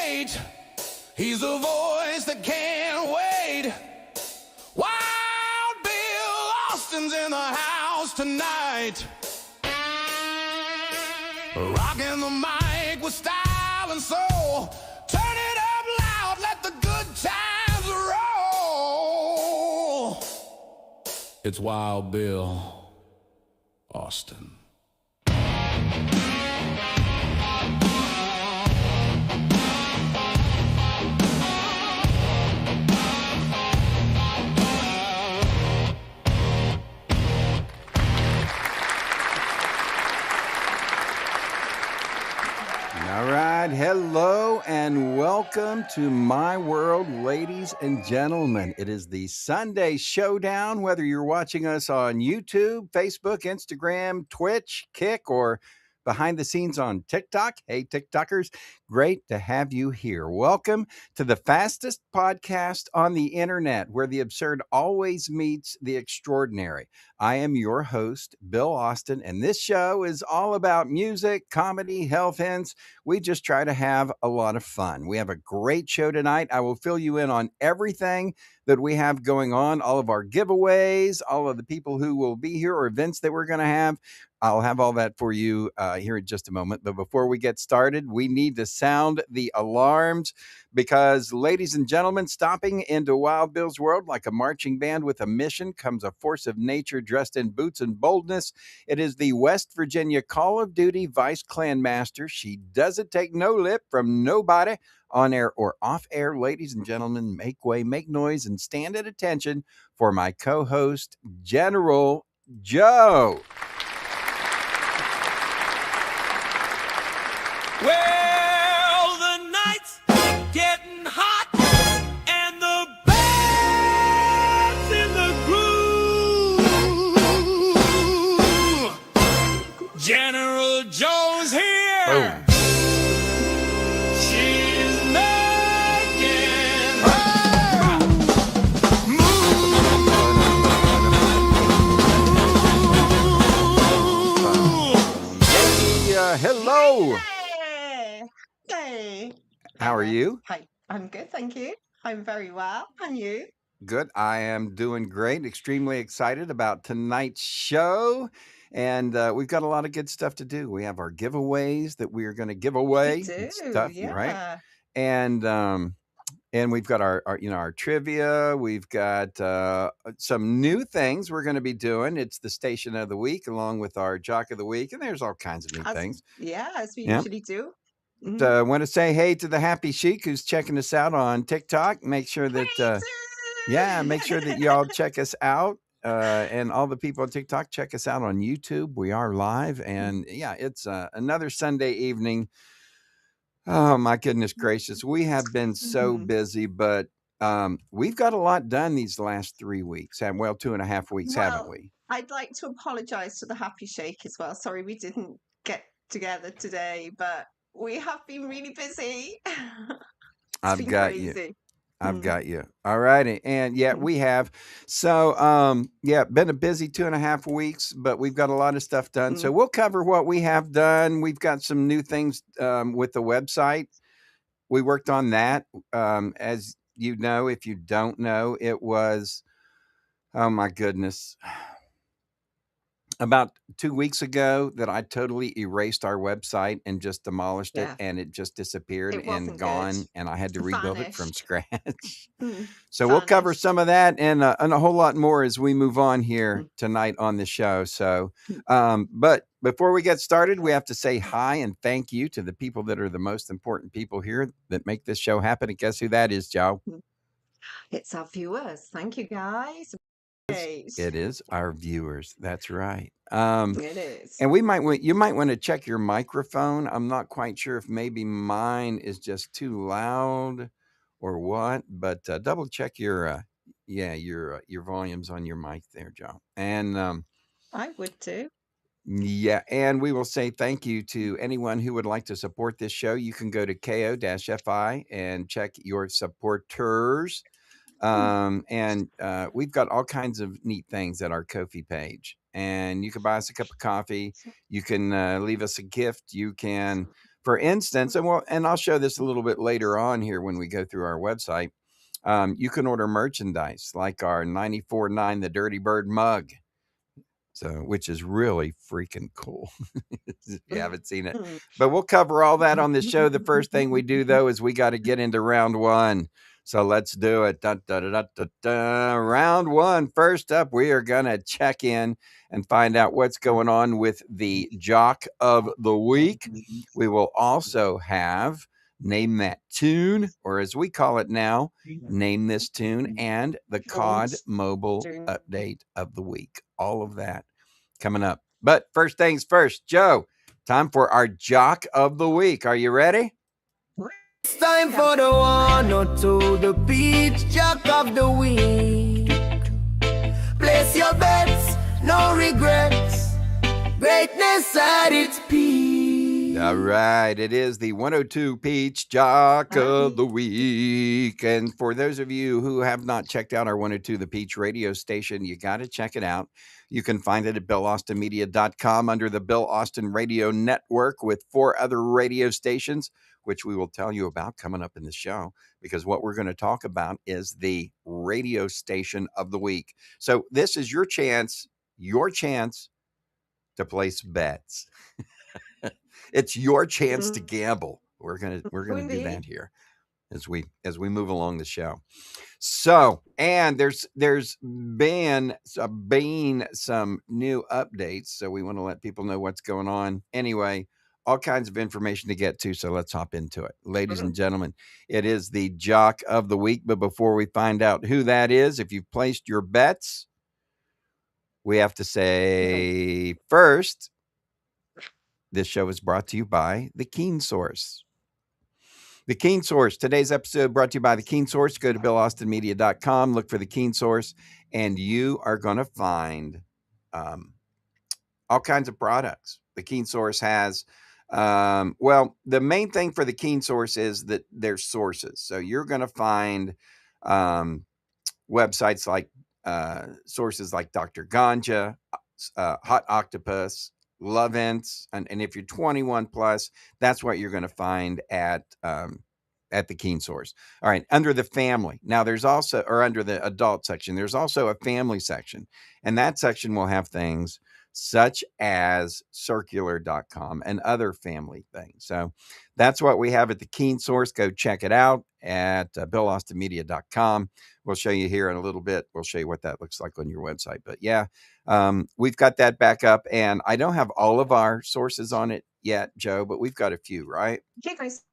wait. He's a voice that can't wait. Wild Bill Austin's in the house tonight. Rocking the mic with style and soul. Turn it up loud, let the good times roll. It's Wild Bill Austin. All right, hello and welcome to my world, ladies and gentlemen. It is the Sunday Showdown, whether you're watching us on YouTube, Facebook, Instagram, Twitch, Kick, or behind the scenes on TikTok. Hey, TikTokers, great to have you here. Welcome to the fastest podcast on the internet, where the absurd always meets the extraordinary. I am your host, Bill Austin, and this show is all about music, comedy, health hints. We just try to have a lot of fun. We have a great show tonight. I will fill you in on everything that we have going on, all of our giveaways, all of the people who will be here or events that we're going to have. I'll have all that for you here in just a moment. But before we get started, we need to sound the alarms because, ladies and gentlemen, stopping into Wild Bill's world like a marching band with a mission comes a force of nature dressed in boots and boldness. It is the West Virginia Call of Duty Vice Clan Master. She doesn't take no lip from nobody, on air or off air. Ladies and gentlemen, make way, make noise, and stand at attention for my co-host, General Joe. Well, the night's getting hot and the band's in the groove. General Joe's here. Boom. She's making her move. Hello. Hey. How are you? Hi. I'm good, thank you. I'm very well. And you? Good. I am doing great. Extremely excited about tonight's show. And we've got a lot of good stuff to do. We have our giveaways that we are going to give away and stuff, right? And we've got our trivia. We've got some new things we're going to be doing. It's the Station of the Week along with our Jock of the Week, and there's all kinds of new things. As we usually do. I want to say hey to the Happy Chic who's checking us out on TikTok. Make sure that make sure that y'all check us out. And all the people on TikTok, check us out on YouTube. We are live, and it's another Sunday evening. Oh my goodness gracious, we have been so busy, but we've got a lot done these last 3 weeks. 2.5 weeks, haven't we? I'd like to apologize to the Happy Shake as well. Sorry we didn't get together today, but we have been really busy. I've got you. I've got you. All righty. And we have. So, been a busy 2.5 weeks, but we've got a lot of stuff done. So we'll cover what we have done. We've got some new things with the website. We worked on that. As you know, if you don't know, it was, oh my goodness, about 2 weeks ago that I totally erased our website and just demolished it, and it just disappeared and gone, good. And I had to rebuild it from scratch. So we'll cover some of that and a whole lot more as we move on here tonight on the show. So, but before we get started, we have to say hi and thank you to the people that are the most important people here that make this show happen. And guess who that is, Joe? It's our viewers. Thank you, guys. It is our viewers. That's right. It is. And you might want to check your microphone. I'm not quite sure if maybe mine is just too loud or what, but double check your volumes on your mic there, Joe. And I would too. Yeah, and we will say thank you to anyone who would like to support this show. You can go to ko-fi and check your supporters. And we've got all kinds of neat things at our Ko-fi page. And you can buy us a cup of coffee. You can leave us a gift. You can, For instance, and I'll show this a little bit later on here when we go through our website. You can order merchandise like our 94.9 The Dirty Bird mug. So, which is really freaking cool if you haven't seen it. But we'll cover all that on the show. The first thing we do, though, is we got to get into round one. So let's do it. Dun, dun, dun, dun, dun. Round one. First up, we are going to check in and find out what's going on with the Jock of the Week. We will also have Name That Tune, or as we call it now, Name This Tune, and the COD Mobile Update of the Week. All of that coming up. But first things first, Joe, time for our Jock of the Week. Are you ready? It's time for the 102, the Peach Jock of the Week. Place your bets, no regrets. Greatness at its peak. All right, it is the 102 Peach Jock of the Week. And for those of you who have not checked out our 102 The Peach radio station, you got to check it out. You can find it at BillAustinMedia.com under the Bill Austin Radio Network with 4 other radio stations, which we will tell you about coming up in the show, because what we're going to talk about is the radio station of the week. So this is your chance to place bets. It's your chance to gamble. We're gonna do that here as we move along the show. So, and there's been some new updates, so we want to let people know what's going on. Anyway, all kinds of information to get to, so let's hop into it. Ladies and gentlemen, it is the Jock of the Week, but before we find out who that is, if you've placed your bets, we have to say first, this show is brought to you by The Keen Source. The Keen Source. Today's episode brought to you by The Keen Source. Go to BillAustinMedia.com, look for The Keen Source, and you are going to find all kinds of products. The Keen Source has, the main thing for The Keen Source is that there's sources. So you're going to find websites like sources like Dr. Ganja, Hot Octopus, Lovense, and if you're 21 plus, that's what you're going to find at the Keen Source. All right, under the family. Now there's also, or under the adult section, there's also a family section, and that section will have things such as circular.com and other family things. So that's what we have at the Keen Source. Go check it out at BillAustinMedia.com. We'll show you here in a little bit. We'll show you what that looks like on your website. But yeah, we've got that back up, and I don't have all of our sources on it yet, Joe, but we've got a few, right? Okay, guys.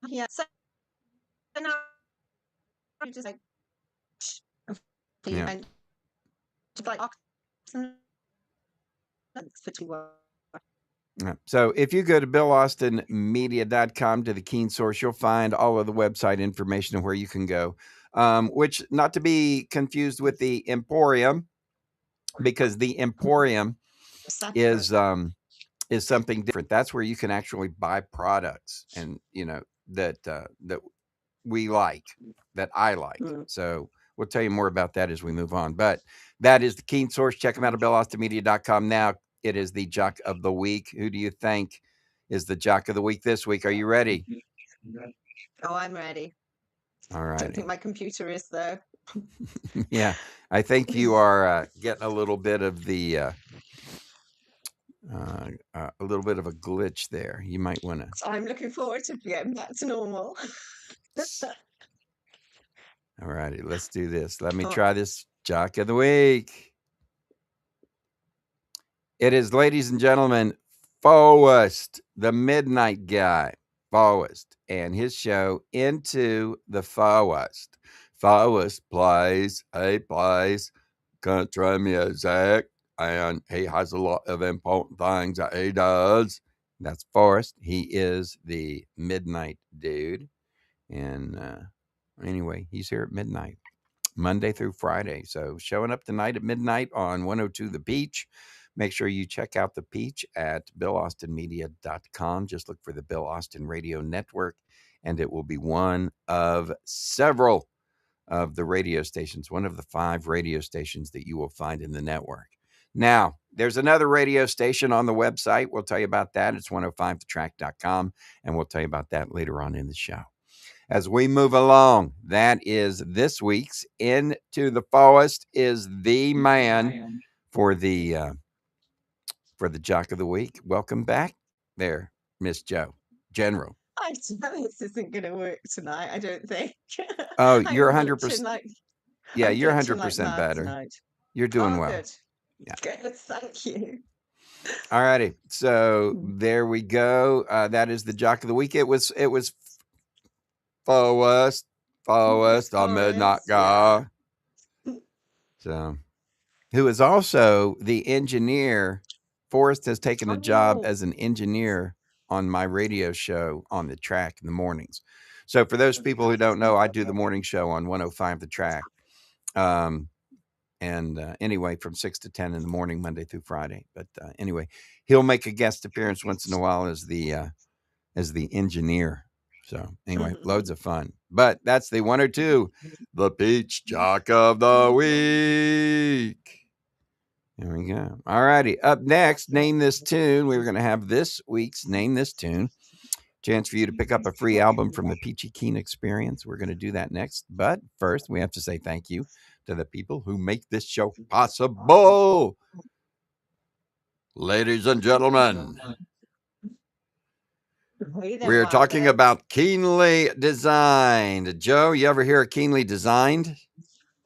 Yeah. So now you just like, Yeah. and just like for 2 hours. Yeah. So if you go to BillAustinMedia.com to the Keen Source, you'll find all of the website information and where you can go, which not to be confused with the Emporium, because the Emporium is something different. That's where you can actually buy products, and that we like, that I like. So we'll tell you more about that as we move on. But that is the Keen Source. Check them out at BillAustinMedia.com now. It is the Jock of the Week. Who do you think is the Jock of the Week this week? Are you ready? Oh, I'm ready. All I right. don't think my computer is though. Yeah, I think you are getting a little bit of the a glitch there. You might want to. So I'm looking forward to getting back to normal. All righty, let's do this. Let me try this Jock of the Week. It is, ladies and gentlemen, Forrest, the Midnight Guy, Forrest, and his show Into the Forrest. Forrest plays country music, and he has a lot of important things that he does. That's Forrest. He is the midnight dude. And anyway, he's here at midnight, Monday through Friday. So showing up tonight at midnight on 102 The Peach. Make sure you check out The Peach at BillAustinMedia.com. Just look for the Bill Austin Radio Network, and it will be one of several of the radio stations, one of the 5 radio stations that you will find in the network. Now, There's another radio station on the website. We'll tell you about that. It's 105thetrack.com, and we'll tell you about that later on in the show. As we move along, that is this week's Into the Forest is the man for the Jock of the Week. Welcome back there, Miss Joe, General. I know this isn't going to work tonight, I don't think. Oh, I'm you're glitching 100%. like Yeah, I'm you're glitching like 100% mad better. tonight. You're doing Oh, well. good. Yeah. Good, thank you. All righty. So there we go. That is the Jock of the Week. It was Forest, a midnight Forest, yeah. guy. So, who is also the engineer. Forrest has taken a job Oh, as an engineer on my radio show on the track in the mornings. So for those people who don't know, I do the morning show on 105 The Track. Anyway, from 6 to 10 in the morning, Monday through Friday. But anyway, he'll make a guest appearance once in a while as the engineer. So anyway, loads of fun. But that's the one or two, the Peach Jock of the Week. There we go. All righty. Up next, Name This Tune. We were going to have this week's Name This Tune. Chance for you to pick up a free album from the Peachy Keen Experience. We're going to do that next. But first, we have to say thank you to the people who make this show possible. Ladies and gentlemen, we are talking about Keenly Designed. Joe, you ever hear of Keenly Designed?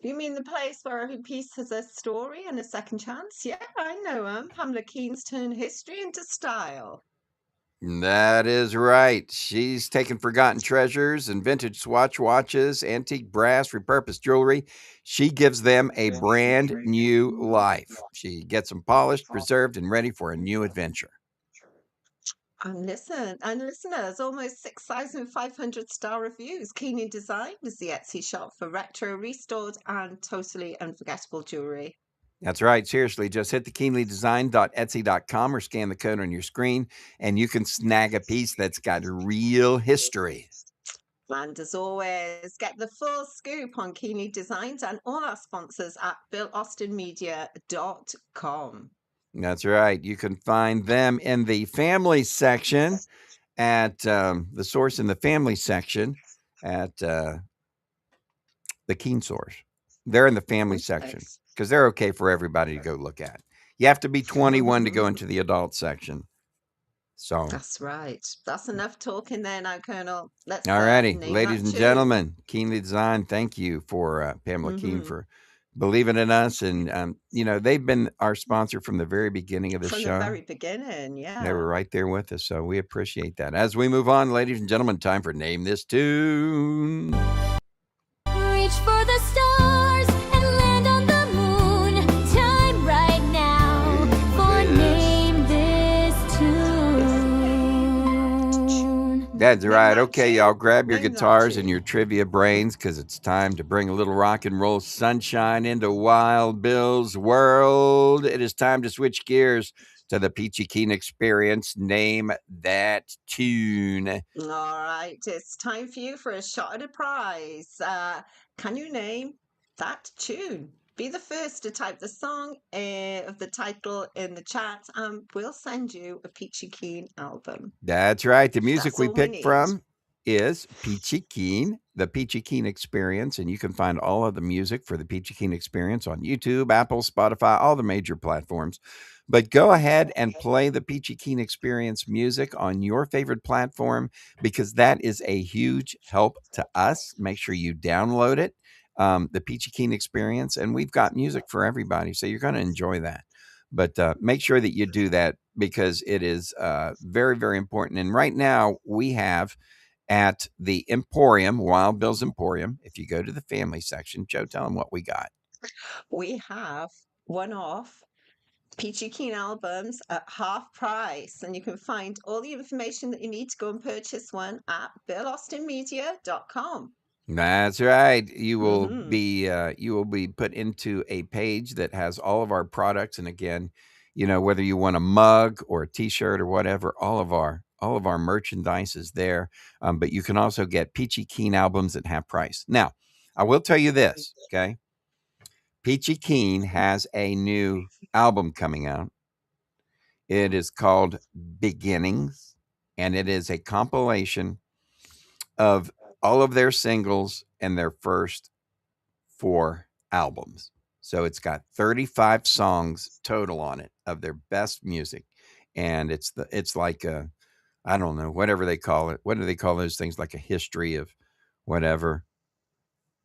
You mean the place where every piece has a story and a second chance? Yeah, I know him. Pamela Keen's turned history into style. That is right. She's taken forgotten treasures and vintage Swatch watches, antique brass, repurposed jewelry. She gives them a brand new life. She gets them polished, preserved, and ready for a new adventure. And listeners, almost 6,500 star reviews. Keenly Designed is the Etsy shop for retro, restored, and totally unforgettable jewelry. That's right. Seriously, just hit the keenlydesign.etsy.com or scan the code on your screen, and you can snag a piece that's got real history. And as always, get the full scoop on Keenly Designed and all our sponsors at BillAustinMedia.com. That's right. You can find them in the family section at the source in the family section at the Keen Source. They're in the family section because they're okay for everybody to go look at. You have to be 21 to go into the adult section. So that's right. That's enough talking there now, Colonel. Let's all righty, ladies and gentlemen, Keenly Designed. Thank you for Pamela Keen for believing in us, and they've been our sponsor from the very beginning of the show. From the very beginning, yeah. They were right there with us, so we appreciate that. As we move on, ladies and gentlemen, time for Name This Tune. Reach for the stars and land on the moon. Time right now for Name This Tune. That's right. Okay, y'all, grab your guitars and your trivia brains because it's time to bring a little rock and roll sunshine into Wild Bill's world. It is time to switch gears to the Peachy Keen Experience. Name that tune. All right, it's time for you for a shot at a prize. Can you name that tune? Be the first to type the song of the title in the chat, and we'll send you a Peachy Keen album. That's right. The music we picked from is Peachy Keen, the Peachy Keen Experience, and you can find all of the music for the Peachy Keen Experience on YouTube, Apple, Spotify, all the major platforms. But go ahead and play the Peachy Keen Experience music on your favorite platform because that is a huge help to us. Make sure you download it, the Peachy Keen Experience, and we've got music for everybody, so you're going to enjoy that. But make sure that you do that because it is very, very important. And right now we have at the Emporium, Wild Bill's Emporium, if you go to the family section, Joe, tell them what we got. We have one-off Peachy Keen albums at half price, and you can find all the information that you need to go and purchase one at BillAustinMedia.com. That's right. You will be put into a page that has all of our products, and again, whether you want a mug or a T-shirt or whatever, all of our merchandise is there. But you can also get Peachy Keen albums at half price. Now, I will tell you this, okay? Peachy Keen has a new album coming out. It is called Beginnings, and it is a compilation of all of their singles and their first 4 albums. So it's got 35 songs total on it of their best music, and it's like a, I don't know, whatever they call it. What do they call those things? Like a history of whatever,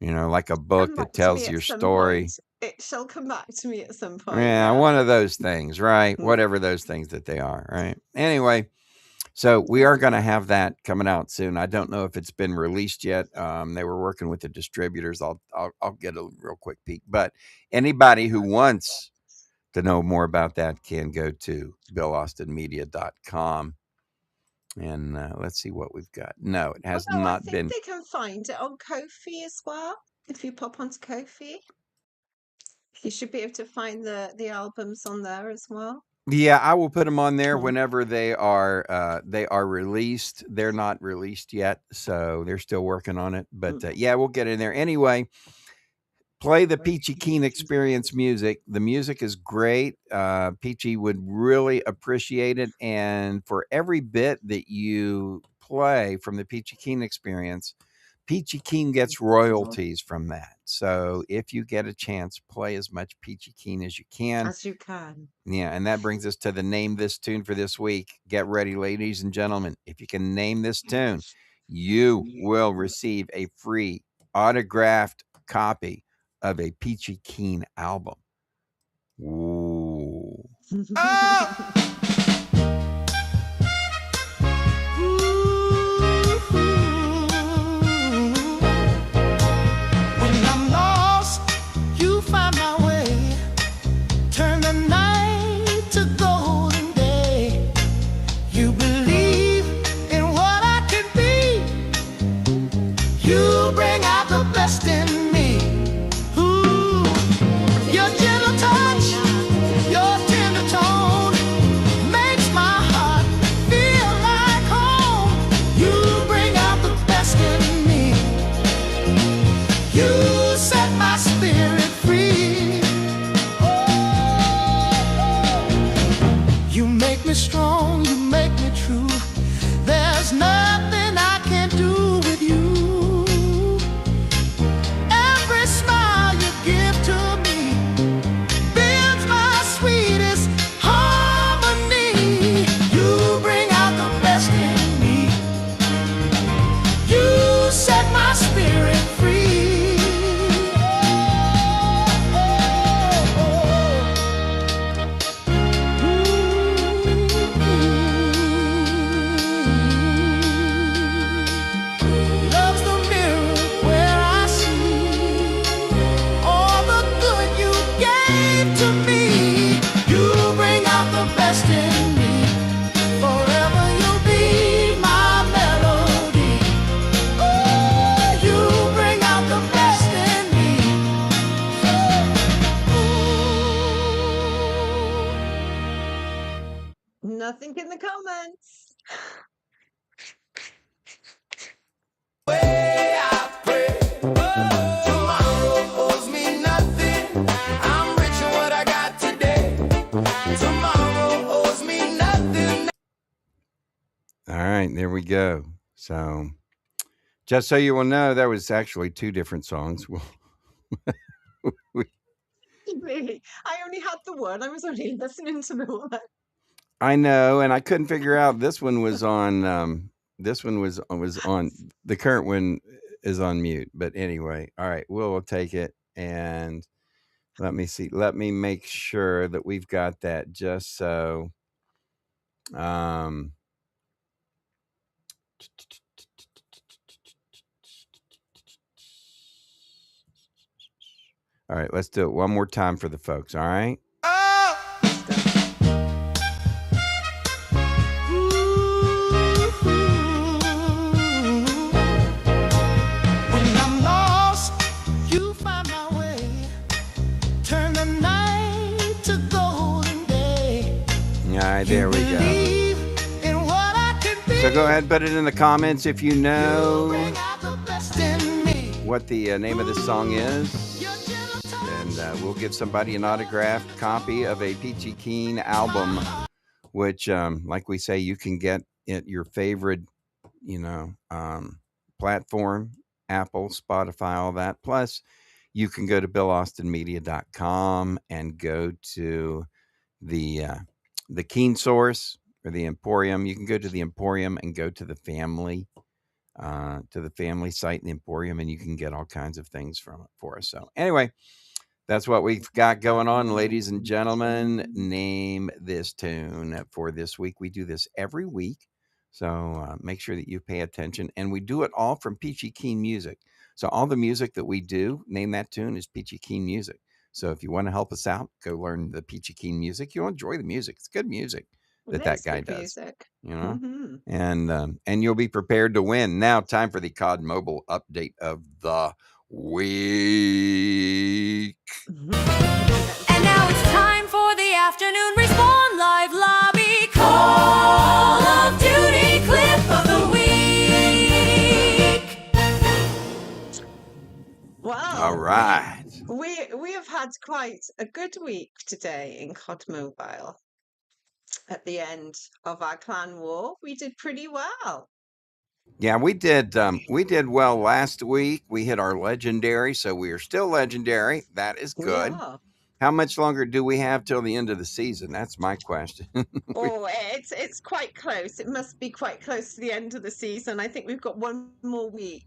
like a book Come that back to me tells at your some story. point. It shall come back to me at some point. Yeah, one of those things, right? Mm. Whatever those things that they are, right? Anyway, so we are going to have that coming out soon. I don't know if it's been released yet. They were working with the distributors. I'll get a real quick peek. But anybody who wants to know more about that can go to BillAustinMedia.com. And let's see what we've got. No, it has Although I not think been. they can find it on Ko-fi as well. If you pop onto Ko-fi, you should be able to find the albums on there as well. Yeah, I will put them on there Mm. whenever they are released. They're not released yet, so they're still working on it. But yeah, we'll get in there anyway. Play the Peachy Keen Experience music. The music is great. Peachy would really appreciate it. And for every bit that you play from the Peachy Keen Experience, Peachy Keen gets royalties from that. So if you get a chance, play as much Peachy Keen as you can. As you can. Yeah, and that brings us to the Name This Tune for this week. Get ready, ladies and gentlemen. If you can name this tune, you will receive a free autographed copy of a Peachy Keen album. Ooh. When I'm lost, you find my way. Turn the night to golden day. You believe in what I can be. You bring out the best in me. Ooh, your gentle touch, your tender tone makes my heart feel like home. You bring out the best in me. You set my spirit free. You make me strong, you make me true. There's nothing I can't do with you. Every smile you give to me builds my sweetest harmony. You bring out the best in me. You set my spirit free. Love's the mirror where I see all the good you gave to me. You bring out the best in me. Forever you'll be my melody. Oh, you bring out the best in me. Nothing in the comments. Way I pray. Tomorrow owes me nothing. I'm rich in what I got today. Tomorrow owes me nothing. All right, there we go. So just so you will know, that was actually 2 different songs. Really, I only had the one. I was only listening to the one. I know, and I couldn't figure out this one was on this one was on the current one is on mute. But anyway, all right, we'll take it and let me see. Let me make sure that we've got that just so all right, let's do it one more time for the folks, all right? When I'm lost, you find my way. Turn the night to golden day. All right, there we go. Believe in what I can be. So go ahead and put it in the comments if you know Bring out the best in me. what the name of this song is. Your gentle touch. And we'll give somebody an autographed copy of a Peachy Keen album which, like we say, you can get at your favorite, platform, Apple, Spotify, all that. Plus, you can go to BillAustinMedia.com and go to the uh, the Keen Source or the Emporium. You can go to the Emporium and go to the family site in the Emporium, and you can get all kinds of things from it for us. So anyway, that's what we've got going on, ladies and gentlemen. Name this tune for this week. We do this every week, so make sure that you pay attention. And we do it all from Peachy Keen Music. So all the music that we do, name that tune, is Peachy Keen Music. So if you want to help us out, go learn the Peachy Keen music. You'll enjoy the music. It's good music that That's guy good does. music. And you'll be prepared to win. Now, time for the COD Mobile update of the week. And now it's time for the afternoon Respawn Live Lobby Call of Duty clip of the week. Wow. All right. We have had quite a good week today in COD Mobile. At the end of our clan war, we did pretty well. Yeah, we did well last week. We hit our legendary, so we are still legendary. That is good. Yeah. How much longer do we have till the end of the season? That's my question. Oh, it's quite close. It must be quite close to the end of the season. I think we've got one more week.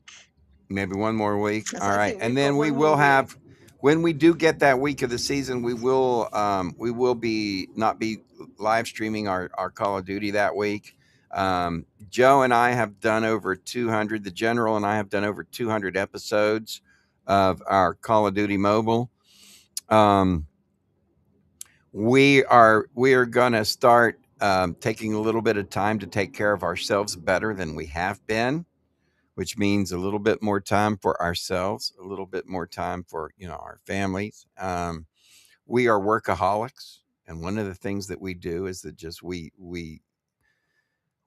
Maybe one more week. Yes, All I right. think And we've then got we one will more have week. when we do get that week of the season, we will be not be live streaming our Call of Duty that week. Joe and I have done over 200. The General and I have done over 200 episodes of our Call of Duty Mobile. We are gonna start taking a little bit of time to take care of ourselves better than we have been, which means a little bit more time for ourselves, a little bit more time for our families. We are workaholics, and one of the things that we do is that just we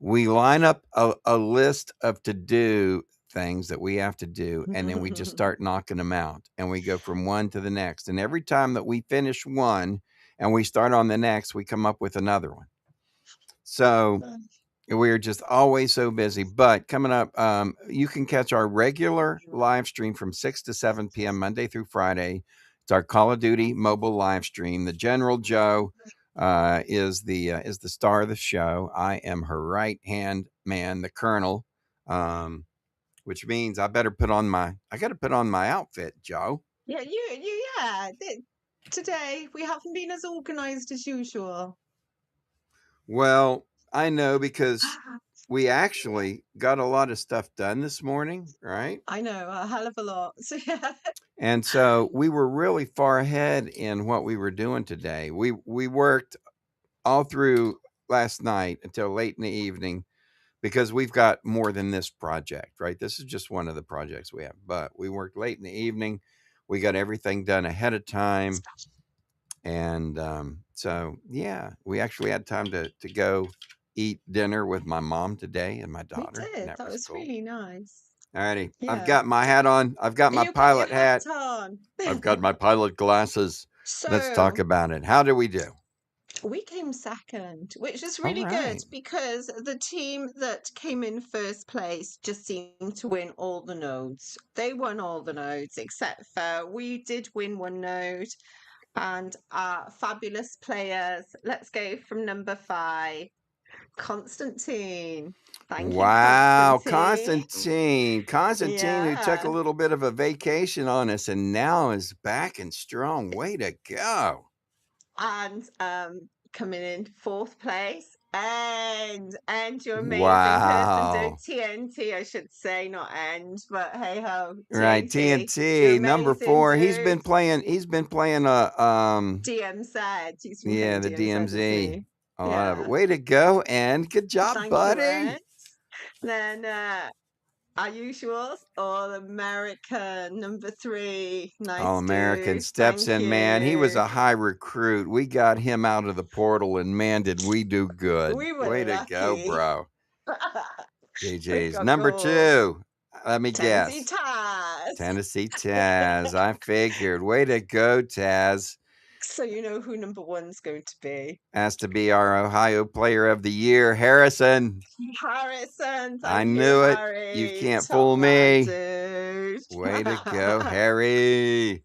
line up a list of to do things that we have to do, and then we just start knocking them out, and we go from one to the next. And every time that we finish one and we start on the next, we come up with another one. So we're just always so busy. But coming up, you can catch our regular live stream from 6 to 7 p.m. Monday through Friday. It's our Call of Duty mobile live stream. The General Joe is the star of the show. I am her right hand man, the Colonel, which means I got to put on my outfit, Joe. Yeah, today we haven't been as organized as usual. Well, I know because we actually got a lot of stuff done this morning, right? I know, a hell of a lot. And so we were really far ahead in what we were doing today. We worked all through last night until late in the evening because we've got more than this project, right? This is just one of the projects we have, but we worked late in the evening. We got everything done ahead of time. And so, yeah, we actually had time to go eat dinner with my mom today and my We daughter. did. That That was cool. really nice. Alrighty. Yeah. I've got my hat on. I've got my You put pilot your hat. on. I've got my pilot glasses. Let's talk So about it. How did we do? we came second, which is All really good right. because the team that came in first place just seemed to win all the nodes. They won all the nodes except for we did win one node, and our fabulous players. Let's go from number 5, Constantine. Thank Wow, you, Constantine. Constantine, who took Yeah. a little bit of a vacation on us and now is back and strong. Way to go. And coming in 4th place, and your amazing Wow. person, TNT, I should say, not End, but hey ho, Right, TNT, number amazing 4. He's dude. been playing DMZ. He's been yeah, playing the DMZ, DMZ. isn't he? A lot of it. Yeah. Way to go, and good job, Thank you, buddy. Ed. Then our usual All-American number 3. Nice All American dude. steps Thank in, man. He was you. a high recruit. We got him out of the portal, and man, did we do good. We were Way to go, lucky. bro. We GG's. got Number goals. 2. Let me Tennessee guess. Taz. Tennessee Taz. I figured. Way to go, Taz. So you know who number one's going to be. Has to be our Ohio Player of the Year, Harrison. Harrison, I thank you, knew it. You Harry. can't Top fool man, me. dude. Way to go, Harry.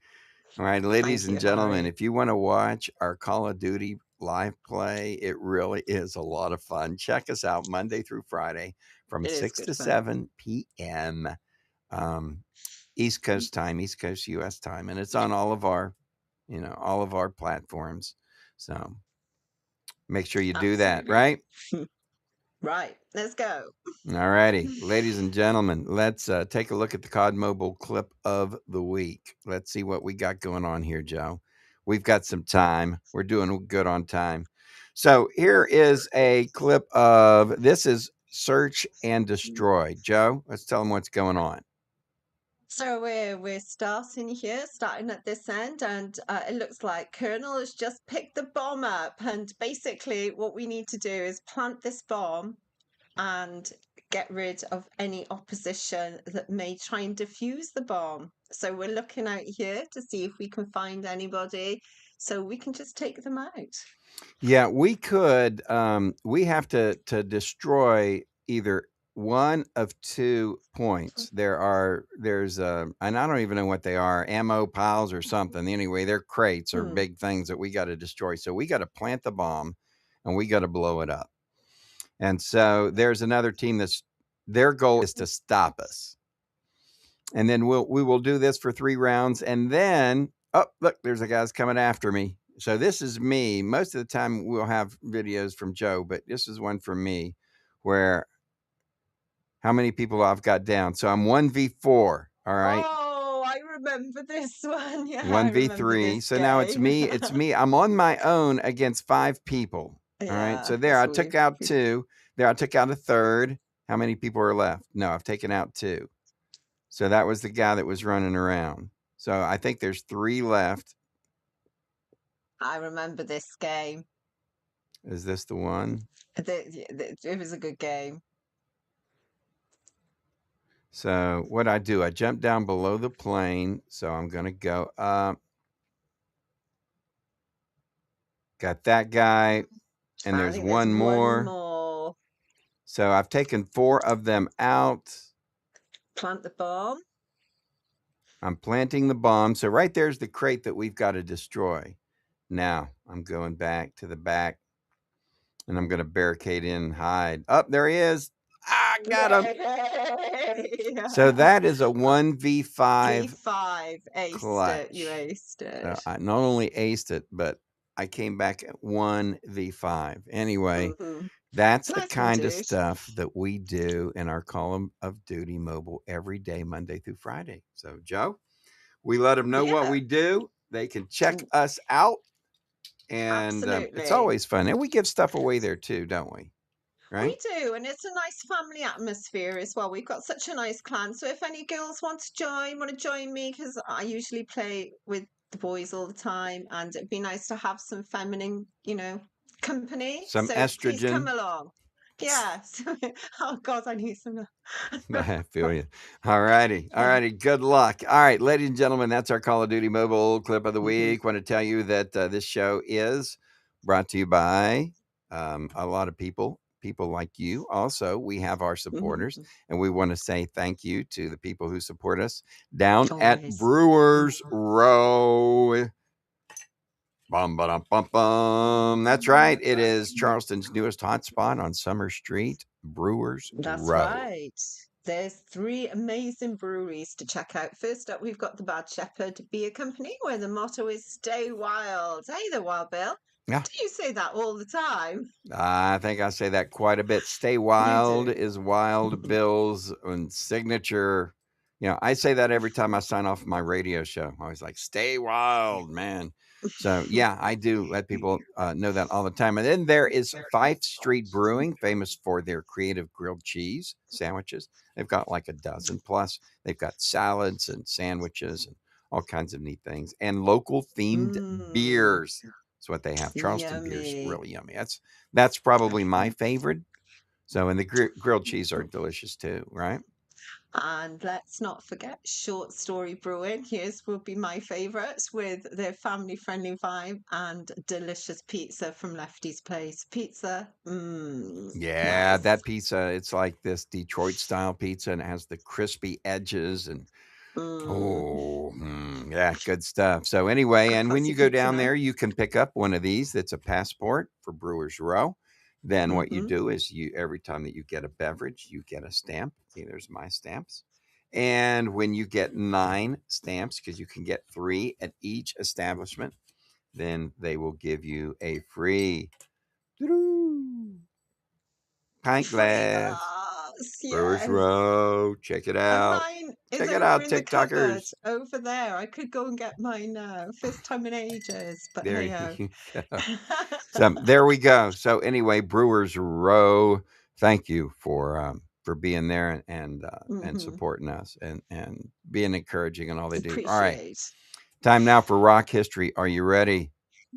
All right, ladies Thank and you, gentlemen, Harry. if you want to watch our Call of Duty live play, it really is a lot of fun. Check us out Monday through Friday from It is 6 good to fun. 7 p.m. East Coast time, East Coast US time, and it's on all of our, all of our platforms. So make sure you do that, Absolutely. right? Right, let's go. All righty, ladies and gentlemen, let's take a look at the COD Mobile clip of the week. Let's see what we got going on here, Joe. We've got some time. We're doing good on time. So here is a clip of this is Search and Destroy. Joe, let's tell them what's going on. So we're starting here, starting at this end, and it looks like Colonel has just picked the bomb up. And basically, what we need to do is plant this bomb and get rid of any opposition that may try and defuse the bomb. So we're looking out here to see if we can find anybody, so we can just take them out. Yeah, we could. We have to destroy either one of 2 points. There's and I don't even know what they are, ammo piles or something. Anyway, they're crates or Hmm. big things that we got to destroy. So we got to plant the bomb, and we got to blow it up. And so there's another team that's their goal is to stop us. And then we will do this for 3 rounds, and then look, there's a guy's coming after me. So this is me. Most of the time we'll have videos from Joe, but this is one from me where how many people I've got down. So I'm 1v4, all right? Oh, I remember this one. Yeah, I remember 1v3. this So now it's game. me. I'm on my own against 5 people. All right. So there I took out 2. There I took out a third. How many people are left? No, I've taken out 2. So that was the guy that was running around. So I think there's 3 left. I remember this game. Is this the one? It was a good game. So what I do, I jump down below the plane. So I'm going to go up. Got that guy. And I there's think one there's more. one more. So I've taken 4 of them out. Plant the bomb. I'm planting the bomb. So right there's the crate that we've got to destroy. Now I'm going back to the back. And I'm going to barricade in and hide. Up there he is. I got him. Yay! So that is a 1v5 V5 aced clutch. it. You aced it. So I not only aced it, but I came back at 1v5. Anyway, Mhm. that's the Nice one, kind of dude. stuff that we do in our Call of Duty Mobile every day, Monday through Friday. So, Joe, we let them know what Yeah. we do. They can check us out. And it's Absolutely. always fun. And we give stuff away there too, don't we? Right? We do, and it's a nice family atmosphere as well. We've got such a nice clan. So if any girls want to join me, because I usually play with the boys all the time, and it'd be nice to have some feminine, company. Some So please come estrogen. along. Yeah. Oh God, I need some. I feel you. All righty. All righty. Good luck. All right, ladies and gentlemen, that's our Call of Duty Mobile clip of the week. Want to tell you that this show is brought to you by a lot of people like you. Also, we have our supporters, and we want to say thank you to the people who support us down at Always. Brewers Row. Bum, ba-dum, bum, bum. That's right. It is Charleston's newest hotspot on Summer Street, Brewers That's Row. right. There's 3 amazing breweries to check out. First up, we've got the Bad Shepherd Beer Company, where the motto is "Stay Wild." Hey there, Wild Bill. Yeah. Do you say that all the time? I think I say that quite a bit. Stay Wild is Wild Bill's signature. I say that every time I sign off my radio show. I was like, stay wild, man. So, yeah, I do let people know that all the time. And then there is Fife Street Brewing, famous for their creative grilled cheese sandwiches. They've got like a dozen plus. They've got salads and sandwiches and all kinds of neat things. And local themed beers. That's what they have. Charleston beer's Yummy. really yummy. That's probably my favorite. So, and the grilled cheese are delicious too, right? And let's not forget Short Story Brewing. Here's will be my favourites with their family-friendly vibe and delicious pizza from Lefty's Place. Pizza, Yeah, nice. that pizza, it's like this Detroit style pizza and it has the crispy edges and yeah, good stuff. So anyway, Got and when fancy you go pizza down now. there, you can pick up one of these that's a passport for Brewers Row. Then what you Mm-hmm. do is you every time that you get a beverage, you get a stamp. See, there's my stamps. And when you get 9 stamps, because you can get 3 at each establishment, then they will give you a free pint Free glass. glass, Brewers yes. Row, check it And out. mine is Check it over out, in the cupboard TikTokers. over there. I could go and get mine now. First time in ages, but There hey ho. you go. So there we go. So anyway, Brewers Row, thank you for being there and Mm-hmm. supporting us and being encouraging and all they do. All right, Appreciate. time now for rock history. Are you ready?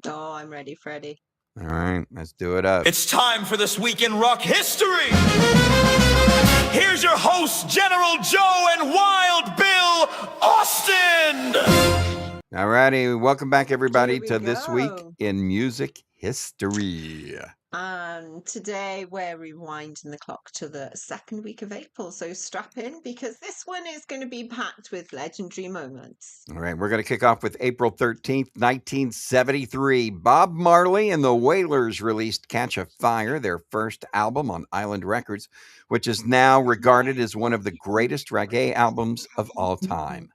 Oh, I'm ready, Freddie. All right, let's do it up. It's time for This Week in Rock History. Here's your hosts, General Joe and Wild Bill Austin. All righty, welcome back everybody Here we to This Week go. in Music History. And today we're rewinding the clock to the second week of April. So strap in because this one is going to be packed with legendary moments. All right, we're going to kick off with April 13th, 1973. Bob Marley and the Wailers released Catch a Fire, their first album on Island Records, which is now regarded as one of the greatest reggae albums of all time.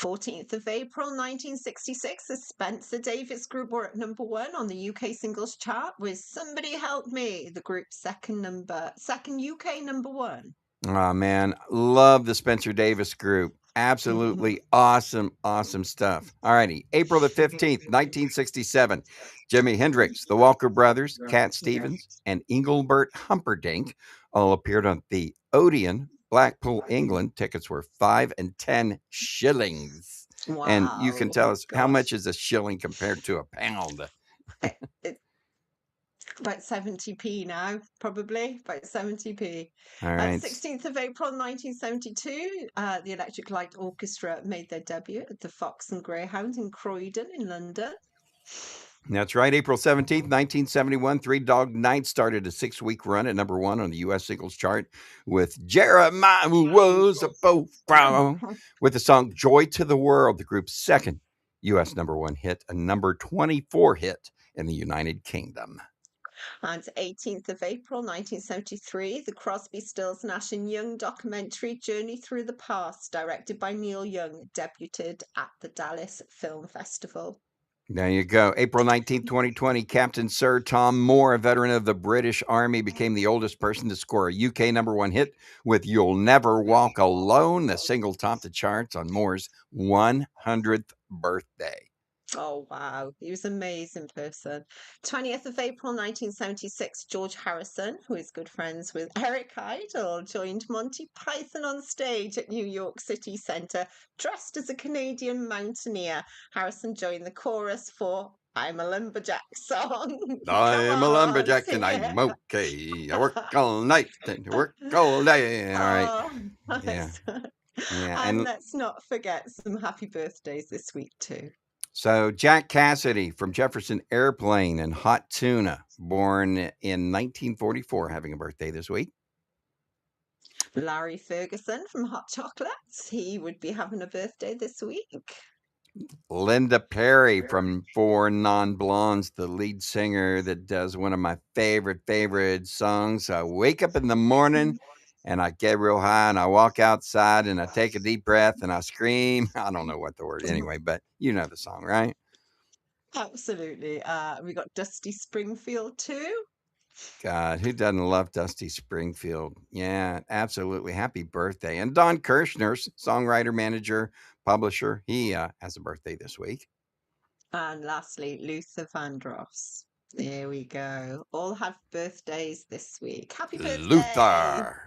14th of April 1966, the Spencer Davis Group were at number 1 on the UK singles chart with Somebody Help Me, the group's second UK number 1. Oh, man, love the Spencer Davis Group. Absolutely awesome stuff. All righty, April the 15th, 1967. Jimi Hendrix, the Walker Brothers, Cat Stevens, and Engelbert Humperdinck all appeared on the Odeon, Blackpool, England. Tickets were 5 and 10 shillings. Wow. And you can tell us how Gosh. much is a shilling compared to a pound. About 70p now, probably about 70p. All right. 16th of April 1972, the Electric Light Orchestra made their debut at the Fox and Greyhound in Croydon in London. That's right. April 17th, 1971, Three Dog Night started a 6-week run at number 1 on the U.S. singles chart with Jeremiah Was a Profile with the song Joy to the World, the group's second U.S. number 1 hit, a number 24 hit in the United Kingdom. And 18th of April 1973, the Crosby, Stills, Nash and Young documentary Journey Through the Past, directed by Neil Young, debuted at the Dallas Film Festival. There you go. April 19th, 2020, Captain Sir Tom Moore, a veteran of the British Army, became the oldest person to score a UK number 1 hit with You'll Never Walk Alone. The single topped the charts on Moore's 100th birthday. Oh, wow. He was an amazing person. 20th of April 1976, George Harrison, who is good friends with Eric Idle, joined Monty Python on stage at New York City Centre, dressed as a Canadian mountaineer. Harrison joined the chorus for I'm a Lumberjack song. I'm a lumberjack and I'm okay. I work all night and work all day. All right. Oh, Yeah. Yeah. and And let's not forget some happy birthdays this week too. so Jack Cassidy from Jefferson Airplane and Hot Tuna, born in 1944, having a birthday this week. Larry Ferguson from Hot Chocolates, he would be having a birthday this week. Linda Perry from Four Non-Blondes, the lead singer that does one of my favorite songs. I wake up in the morning and I get real high and I walk outside and I take a deep breath and I scream. I don't know what the word anyway, but you know the song, right? Absolutely. We got Dusty Springfield too. God, who doesn't love Dusty Springfield? Yeah, absolutely. Happy birthday. And Don Kirshner, songwriter, manager, publisher, he has a birthday this week. And lastly, Luther Vandross. There we go. All have birthdays this week. Happy birthday. Luther.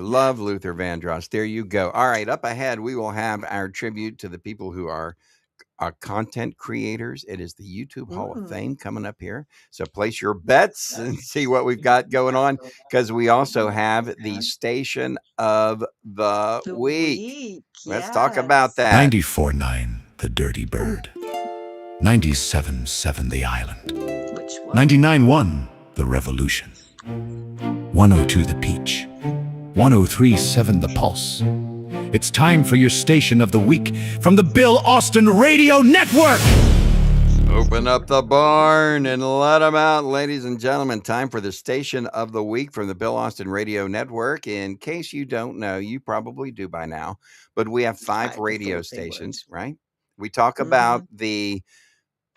Love Luther Vandross. There you go. All right, up ahead, we will have our tribute to the people who are content creators. It is the YouTube Hall of Mm. Fame coming up here. So place your bets and see what we've got going on, because we also have the Station of the The Week. week. Let's talk about that. 94.9 The Dirty Bird. 97.7 The Island. Which one? 99.1 The Revolution. 102 The Peach. 103.7 The Pulse. It's time for your Station of the Week from the Bill Austin Radio Network. Open up the barn and let them out, ladies and gentlemen. Time for the Station of the Week from the Bill Austin Radio Network. In case you don't know, you probably do by now, but we have 5 I radio thought they would. stations, right? We talk about the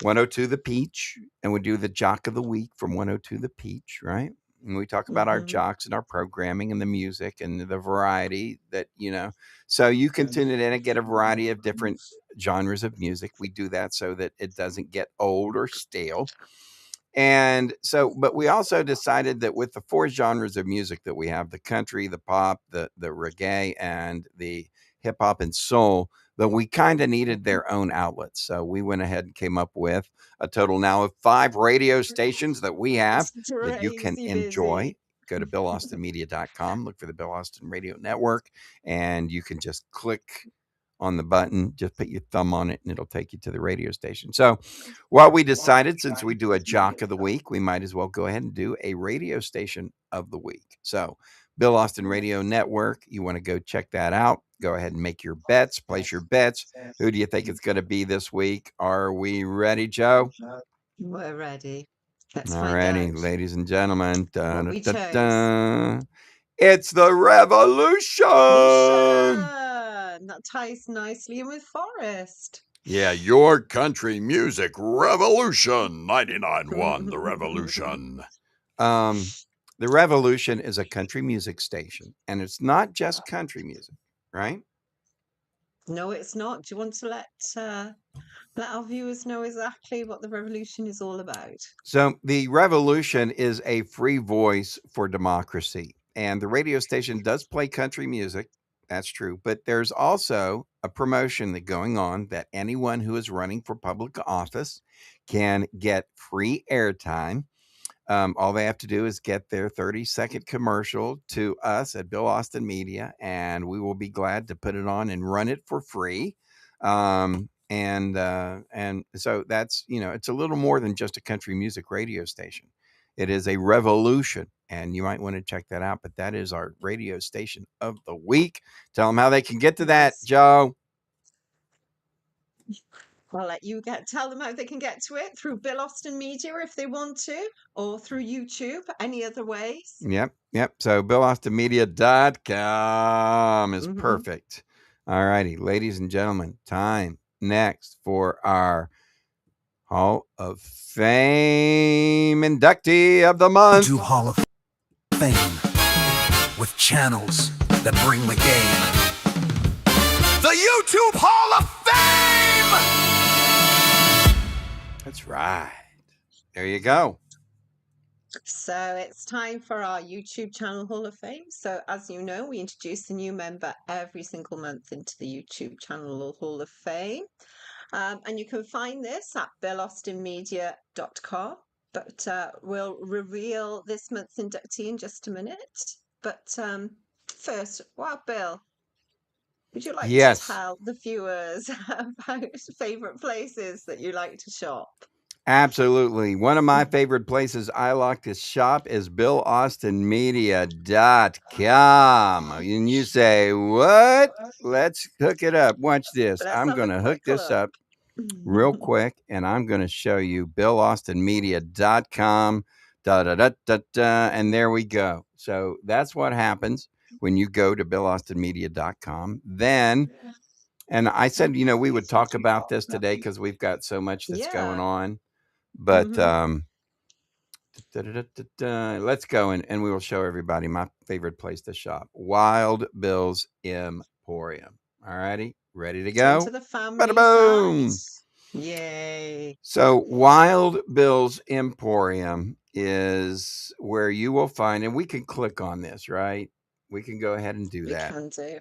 102 The Peach, and we do the Jock of the Week from 102 The Peach, right? And we talk about our Mhm. jocks and our programming and the music and the variety that, so you can tune it in and get a variety of different genres of music. We do that so that it doesn't get old or stale. And so, but we also decided that with the 4 genres of music that we have, the country, the pop, the reggae, and the hip hop and soul, that we kind of needed their own outlets. So we went ahead and came up with a total now of 5 radio stations that we have It's that you can crazy enjoy. busy. Go to BillAustinMedia.com, look for the Bill Austin Radio Network, and you can just click on the button, just put your thumb on it, and it'll take you to the radio station. So what we decided, since we do a Jock of the Week, we might as well go ahead and do a radio station of the week. So Bill Austin Radio Network, you want to go check that out. Go ahead and make your bets, place your bets. Who do you think it's going to be this week? Are we ready, Joe? We're ready. Let's All find righty, out. ladies and gentlemen. What we chose. It's the Revolution. That ties nicely in with Forest. Yeah, your country music revolution. 99.1 The Revolution. The Revolution is a country music station, and it's not just country music, right? No, it's not. Do you want to let our viewers know exactly what the Revolution is all about? So the Revolution is a free voice for democracy, and the radio station does play country music. That's true, but there's also a promotion that going on that anyone who is running for public office can get free airtime. All they have to do is get their 30-second commercial to us at Bill Austin Media, and we will be glad to put it on and run it for free. And so that's, it's a little more than just a country music radio station. It is a revolution, and you might want to check that out. But that is our radio station of the week. Tell them how they can get to that, Yes. Joe. I'll let you tell them how they can get to it through Bill Austin Media if they want to, or through YouTube. Any other ways? Yep. So BillAustinMedia.com is Mhm. perfect. All righty, ladies and gentlemen, time next for our Hall of Fame inductee of the month. To Hall of Fame with channels that bring the game. The YouTube Hall of Fame! That's right. There you go. So it's time for our YouTube channel Hall of Fame. So as you know, we introduce a new member every single month into the YouTube channel Hall of Fame. And you can find this at BillAustinMedia.com. But we'll reveal this month's inductee in just a minute. But first, Bill, would you like Yes. to tell the viewers about favourite places that you like to shop? Absolutely. One of my favorite places I like to shop is BillAustinMedia.com. And you say, what? Let's hook it up. Watch this. Let's I'm have a going to hook quick this look. up real quick, and I'm going to show you BillAustinMedia.com. And there we go. So that's what happens when you go to BillAustinMedia.com. Then, and I said, we would talk about this today because we've got so much that's going Yeah. on. But Mhm. let's go and we will show everybody my favorite place to shop, Wild Bill's Emporium. All righty, ready to go? To the family Bada boom! site. Yay. So Wild Bill's Emporium is where you will find, and we can click on this, right? We can go ahead and do We that. can do.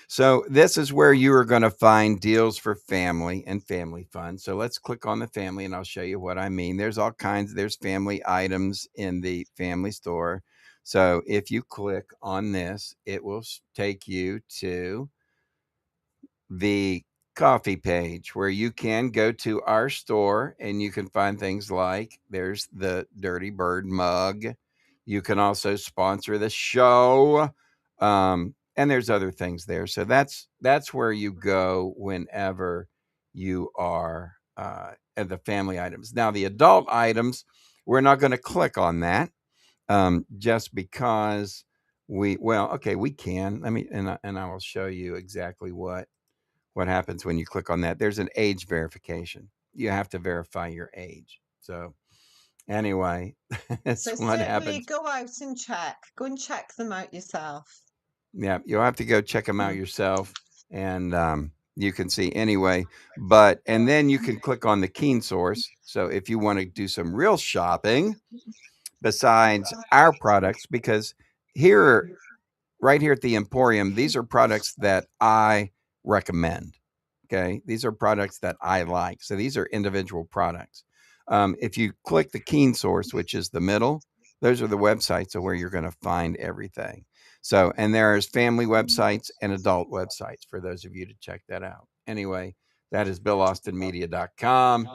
So this is where you are going to find deals for family and family fun. So let's click on the family and I'll show you what I mean. There's all kinds, there's family items in the family store. So if you click on this, it will take you to the coffee page where you can go to our store and you can find things like there's the Dirty Bird mug. You can also sponsor the show. And there's other things there. So that's where you go whenever you are at the family items. Now the adult items, we're not going to click on that just because we can. Let me and I will show you exactly what happens when you click on that. There's an age verification. You have to verify your age. So anyway, that's So what certainly happens. go out and check. Go and check them out yourself. Yeah, you'll have to go check them out yourself, and you can see anyway. But and then you can click on the Keen Source. So if you want to do some real shopping besides our products, because here, right here at the Emporium, these are products that I recommend. Okay, these are products that I like. So these are individual products. If you click the Keen Source, which is the middle, those are the websites of where you're going to find everything. So, and there's family websites and adult websites for those of you to check that out. Anyway, that is BillAustinMedia.com.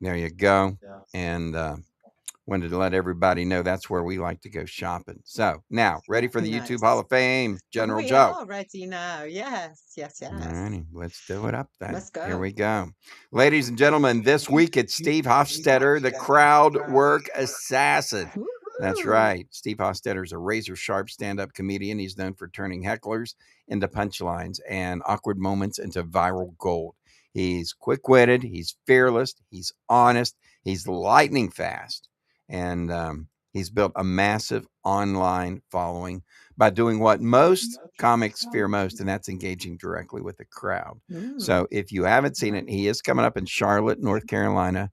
There you go. And wanted to let everybody know that's where we like to go shopping. So now, ready for the YouTube Hall of Fame, General We Joe? are ready now. Yes. All righty, let's do it up then. Let's go. Here we go. Ladies and gentlemen, this week it's Steve Hofstetter, the crowd work assassin. That's right. Steve Hofstetter is a razor sharp stand-up comedian. He's known for turning hecklers into punchlines and awkward moments into viral gold. He's quick-witted, he's fearless, he's honest, he's lightning fast. And he's built a massive online following by doing what most comics fear most, and that's engaging directly with the crowd. So if you haven't seen it, he is coming up in Charlotte, North Carolina,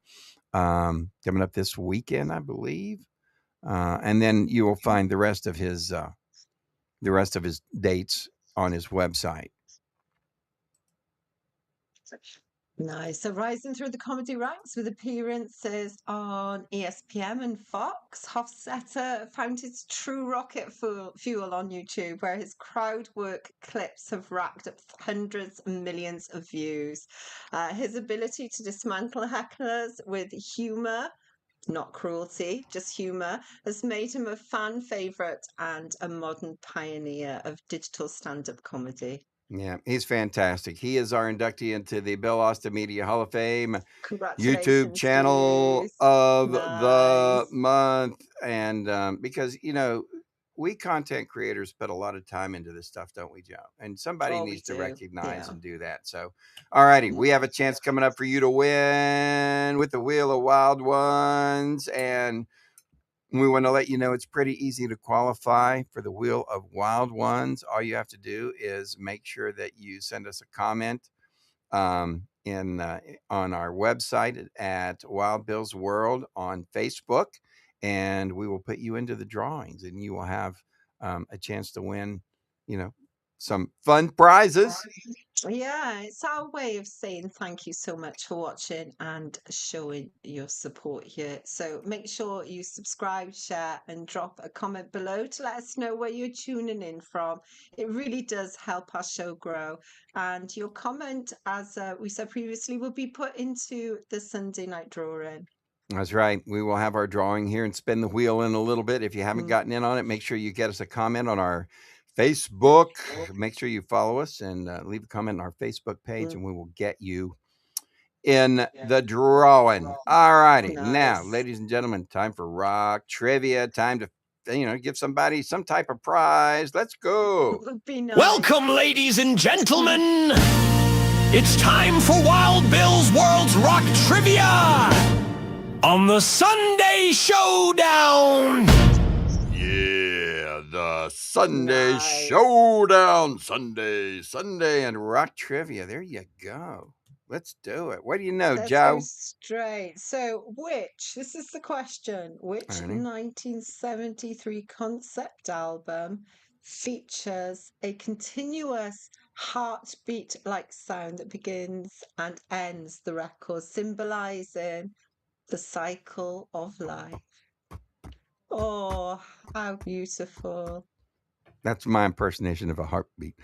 coming up this weekend, I believe. And then you will find the rest of his dates on his website. Nice. So rising through the comedy ranks with appearances on ESPN and Fox, Hofstetter found his true rocket fuel on YouTube, where his crowd work clips have racked up hundreds of millions of views. His ability to dismantle hecklers with humor, not cruelty, just humor, has made him a fan favorite and a modern pioneer of digital stand-up comedy. Yeah, he's fantastic. He is our inductee into the Bill Austin Media Hall of Fame YouTube Congratulations, channel Steve. of the Nice. month. And because, we content creators put a lot of time into this stuff, don't we, Joe? And somebody Oh, we needs to do. recognize Yeah. and do that. So, all righty, we have a chance coming up for you to win with the Wheel of Wild Ones. And we want to let you know it's pretty easy to qualify for the Wheel of Wild Ones. All you have to do is make sure that you send us a comment on our website at Wild Bill's World on Facebook, and we will put you into the drawings, and you will have a chance to win, some fun prizes. Yeah, it's our way of saying thank you so much for watching and showing your support here. So make sure you subscribe, share, and drop a comment below to let us know where you're tuning in from. It really does help our show grow. And your comment, as we said previously, will be put into the Sunday night drawing. That's right. We will have our drawing here and spin the wheel in a little bit. If you haven't Mm. gotten in on it, make sure you get us a comment on our Facebook. Make sure you follow us and leave a comment on our Facebook page, and we will get you in the drawing. All righty. Now, Nice. ladies and gentlemen, time for rock trivia. Time to give somebody some type of prize. Let's go. It would be nice. Welcome, ladies and gentlemen. It's time for Wild Bill's World's Rock Trivia on the Sunday Showdown. Yeah, the Sunday Nice. Showdown. Sunday, and rock trivia. There you go. Let's do it. What do you know, Let's Joe? go straight. So, this is the question, which Alrighty. 1973 concept album features a continuous heartbeat-like sound that begins and ends the record, symbolizing the cycle of life. Oh, how beautiful. That's my impersonation of a heartbeat.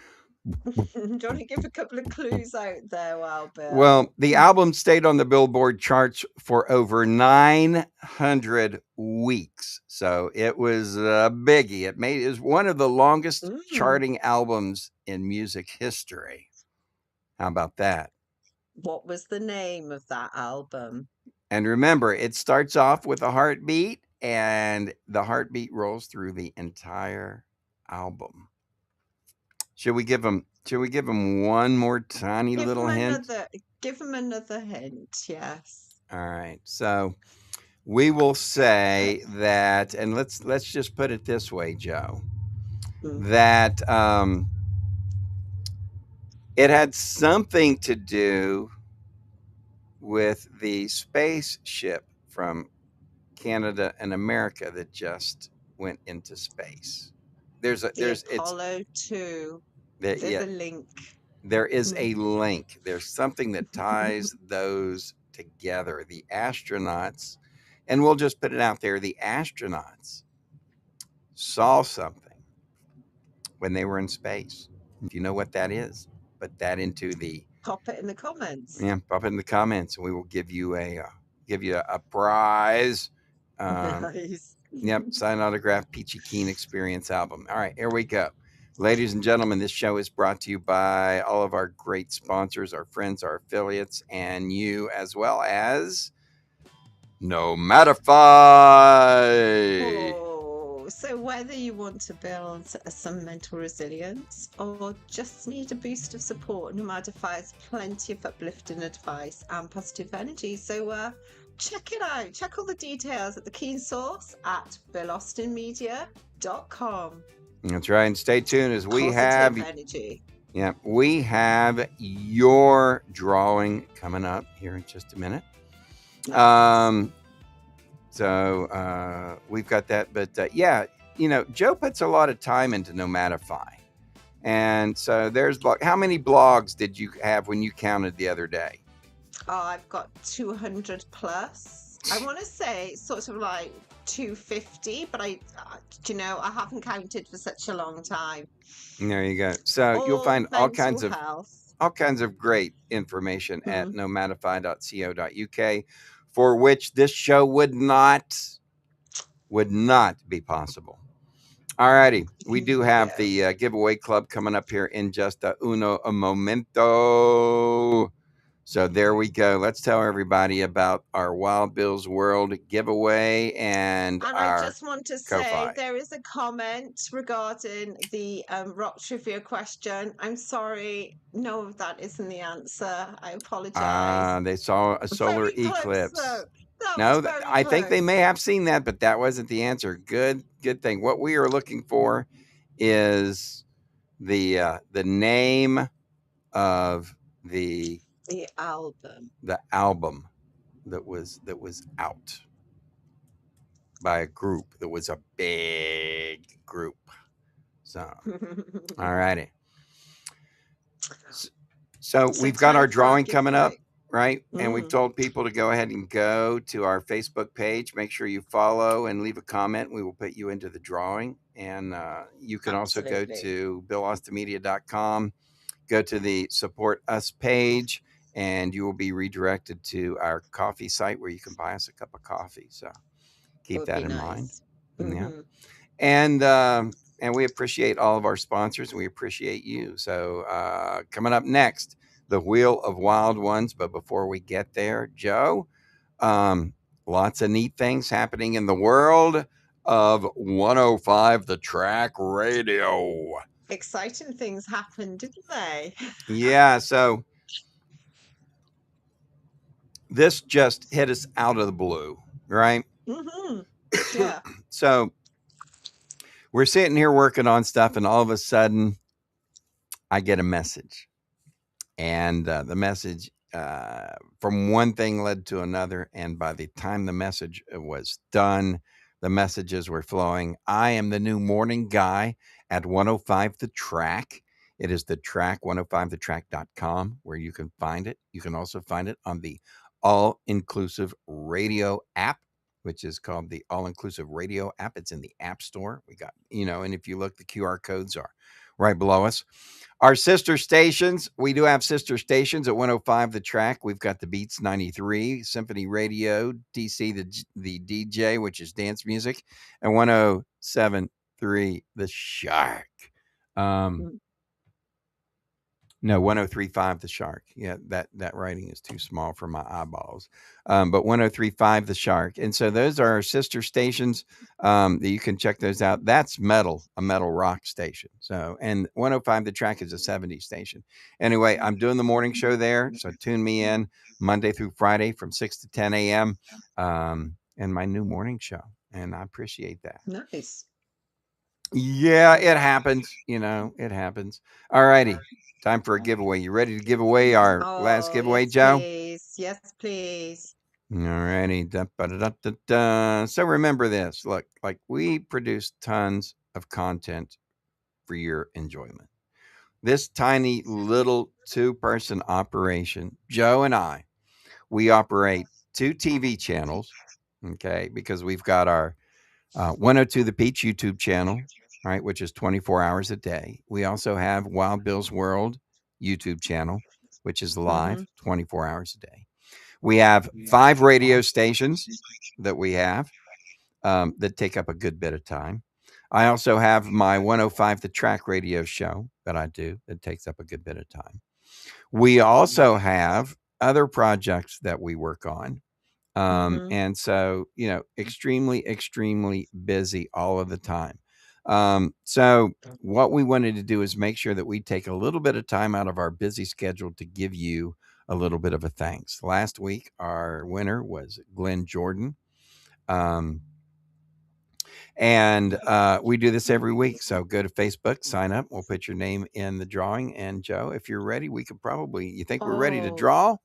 Do you want to give a couple of clues out there, Wild Bill? Well, the album stayed on the Billboard charts for over 900 weeks. So it was a biggie. It was one of the longest Mm. charting albums in music history. How about that? What was the name of that album? And remember, it starts off with a heartbeat, and the heartbeat rolls through the entire album. Should we give them one more tiny Give little them hint? give them another hint, yes. All right. So we will say that, and let's just put it this way, Joe, Mm. that it had something to do with the spaceship from Canada and America that just went into space. There's Apollo 2. There's a link. there is a link. There's something that ties those together. The astronauts, and we'll just put it out there, the astronauts saw something when they were in space. If you know what that is, put that into the Pop it in the comments. pop it in the comments, and we will give you a prize. Nice. Yep, signed autograph Peachy Keen Experience album. All right, here we go. Ladies and gentlemen, this show is brought to you by all of our great sponsors, our friends, our affiliates, and you, as well as Nomatify. Oh, so whether you want to build some mental resilience or just need a boost of support, Nomadify has plenty of uplifting advice and positive energy. So check it out. Check all the details at the Keen Source at BillAustinMedia.com. That's right, and stay tuned as we Positive have energy. we have your drawing coming up here in just a minute. So we've got that, but Joe puts a lot of time into Nomadify, and so there's how many blogs did you have when you counted the other day? Oh, I've got 200 plus. I want to say sort of like 250, but I haven't counted for such a long time. There you go. So you'll find all kinds of health. Great information at nomadify.co.uk, for which this show would not be possible. All righty. We do have the giveaway club coming up here in just a momento. So there we go. Let's tell everybody about our Wild Bill's World giveaway and I just want to say Ko-Fi. there is a comment regarding the rock trivia question. I'm sorry, no, that isn't the answer. I apologize. They saw a solar Very close, eclipse. though. That No, was very I think they close. may have seen that, but that wasn't the answer. Good thing. What we are looking for is the name of the album. The album that was out by a group that was a big group. So, all righty. So we've got our drawing coming up, right? And we've told people to go ahead and go to our Facebook page. Make sure you follow and leave a comment. We will put you into the drawing. And you can also go to BillAustinMedia.com, go to the Support Us page, and you will be redirected to our coffee site where you can buy us a cup of coffee. So keep that in mind. Yeah. And we appreciate all of our sponsors, and we appreciate you. So coming up next, the Wheel of Wild Ones. But before we get there, Joe, lots of neat things happening in the world of 105 The Track Radio. Exciting things happened, didn't they? Yeah, so this just hit us out of the blue, right? Yeah. So we're sitting here working on stuff, and all of a sudden I get a message, and the message from one thing led to another. And by the time the message was done, The messages were flowing. I am the new morning guy at 105 The Track. It is The Track, 105thetrack.com, where you can find it. You can also find it on the All Inclusive Radio app, which is called the All Inclusive Radio app. It's in the App Store. We got, and if you look, the QR codes are right below us. Our sister stations, we do have sister stations at 105 The Track. We've got the Beats 93, Symphony Radio, DC, the DJ, which is dance music, and 107.3 The Shark. No, 103.5 The Shark. Yeah, that writing is too small for my eyeballs. But 103.5 The Shark. And so those are our sister stations that you can check those out. That's a metal rock station. So, and 105 The Track is a 70s station. Anyway, I'm doing the morning show there. So tune me in Monday through Friday from 6 to 10 a.m. And my new morning show. And I appreciate that. Nice. Yeah, it happens. It happens. All righty. Time for a giveaway. You ready to give away our last giveaway, yes, Joe? Please. Yes, please. All righty. So remember this. Look, like we produce tons of content for your enjoyment. This tiny little 2-person operation, Joe and I, we operate 2 TV channels, okay, because we've got our 102 The Peach YouTube channel, right, which is 24 hours a day. We also have Wild Bill's World YouTube channel, which is live 24 hours a day. We have 5 radio stations that we have that take up a good bit of time. I also have my 105 The Track radio show that I do that takes up a good bit of time. We also have other projects that we work on. And so, extremely, extremely busy all of the time. So what we wanted to do is make sure that we take a little bit of time out of our busy schedule to give you a little bit of a thanks. Last week, our winner was Glenn Jordan. And we do this every week. So go to Facebook, sign up. We'll put your name in the drawing. And Joe, if you're ready, we could you think we're ready to draw?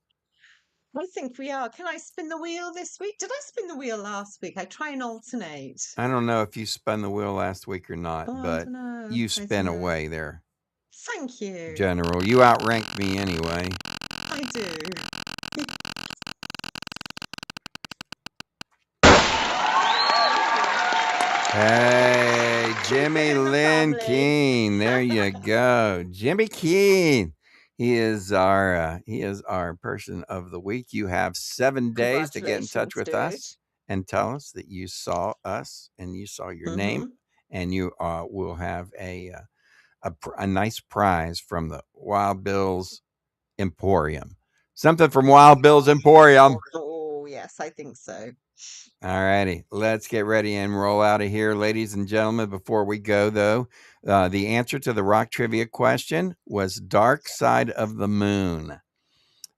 I think we are. Can I spin the wheel this week? Did I spin the wheel last week? I try and alternate. I don't know if you spun the wheel last week or not, but you spin away there. Thank you. General, you outranked me anyway. I do. Hey, Jimmy Lynn Keene. There you go. Jimmy Keene. He is our person of the week. You have 7 days to get in touch with us and tell us that you saw us and you saw your name, and you will have a nice prize from the Wild Bill's Emporium. Something from Wild Bill's Emporium. Oh, yes, I think so. All righty, let's get ready and roll out of here, ladies and gentlemen. Before we go, though, the answer to the rock trivia question was Dark Side of the Moon,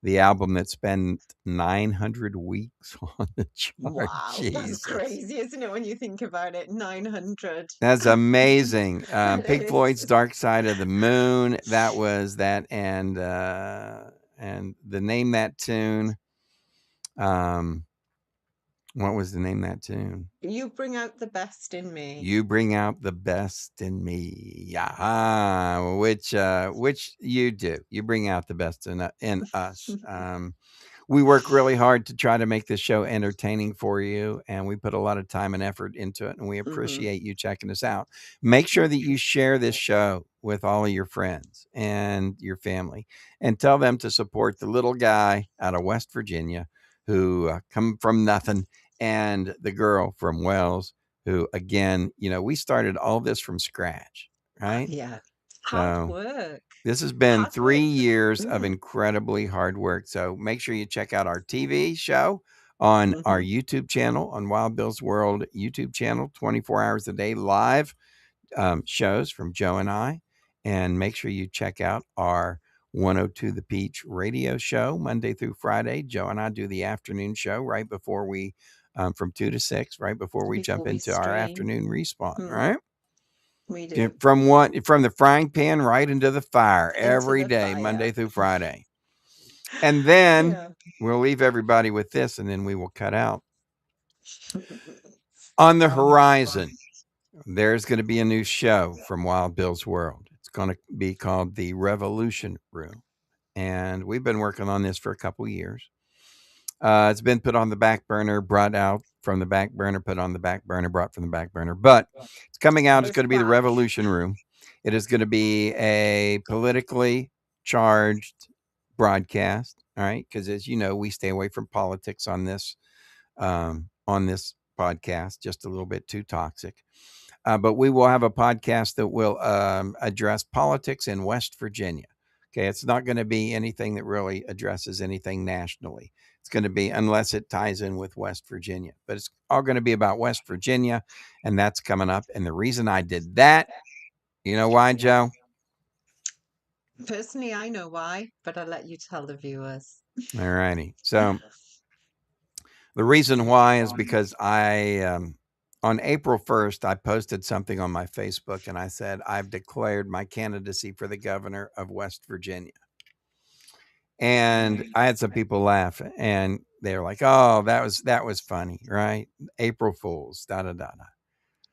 the album that spent 900 weeks on the chart. Wow, Jesus. That's crazy, isn't it, when you think about it? 900. That's amazing. Pink Floyd's Dark Side of the Moon. That was that, and the name that tune. What was the name of that tune? You Bring Out the Best in Me. You Bring Out the Best in Me. Yeah, which you do. You bring out the best in us. We work really hard to try to make this show entertaining for you, and we put a lot of time and effort into it, and we appreciate you checking us out. Make sure that you share this show with all of your friends and your family, and tell them to support the little guy out of West Virginia who come from nothing, and the girl from Wells, who, again, we started all this from scratch, right? Yeah. Hard work. This has been 3 years of incredibly hard work. So make sure you check out our TV show on our YouTube channel, on Wild Bill's World YouTube channel, 24 hours a day, live shows from Joe and I. And make sure you check out our 102 The Peach radio show, Monday through Friday. Joe and I do the afternoon show right before we, from 2 to 6, right before we jump into our afternoon respawn, right? We do. From the frying pan right into the fire every day, Monday through Friday. And then we'll leave everybody with this, and then we will cut out. On the horizon, there's going to be a new show from Wild Bill's World. It's going to be called The Revolution Room. And we've been working on this for a couple years. It's been put on the back burner, brought out from the back burner, put on the back burner, brought from the back burner. But it's coming out. It's going to be The Revolution Room. It is going to be a politically charged broadcast. All right. Because as you know, we stay away from politics on this podcast, just a little bit too toxic. But we will have a podcast that will address politics in West Virginia. Okay, it's not going to be anything that really addresses anything nationally. It's going to be, unless it ties in with West Virginia, but it's all going to be about West Virginia, and that's coming up. And the reason I did that, you know why, Joe? Personally, I know why, but I'll let you tell the viewers. All righty. So the reason why is because on April 1st, I posted something on my Facebook and I said, I've declared my candidacy for the governor of West Virginia. And I had some people laugh and they were like, oh, that was funny, right? April Fools, da, da, da,